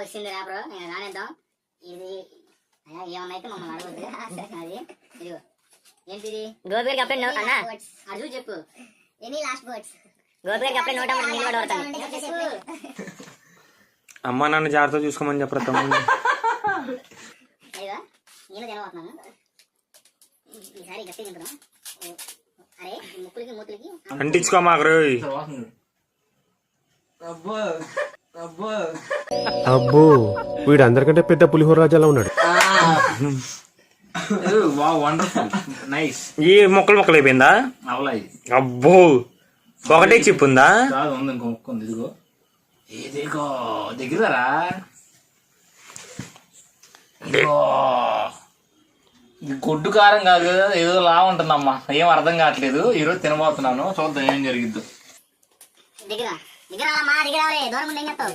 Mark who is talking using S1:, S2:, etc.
S1: వచ్చింది రేపరు నేను రానేద్దాం. ఇది ఏమన్నా అయితే మమ్మల్ని అడగద్దు. అది ఇదిగో ఏంటిది గోపికి అప్పుడే అన్నా అడుగు చెప్పు. ఎనీ లాస్ట్ వర్డ్స్ గోపికి అప్పుడే నోట
S2: అమ్మ నన్ను జాగ్రత్త చూసుకోమని చెప్పరా తమ్ముడు.
S1: అయ్యా నేను తినబోతున్నాను ఈసారి గట్టి తింటున్నాం. అరే ముక్కులకి మూతులకి
S2: అంటించుకో మాకు.
S3: అబ్బో వీడు అందరికంటే పెద్ద పులిహోర రాజాలా ఉన్నాడు.
S2: ఈ మొక్కలు మొక్కలు అయిపోయిందా? అబ్బో ఒకటే చిప్ ఉందా?
S4: దగ్గరరా గుడ్డు కారం కాదు కదా, ఏదో లా ఉంటుందమ్మా. ఏం అర్థం కావట్లేదు. ఈరోజు తినబోతున్నాను, చూద్దాం ఏం జరిగిద్దు.
S1: దగ్గర దగ్గర మా దగ్గర దూరం ఏం చెప్తావు.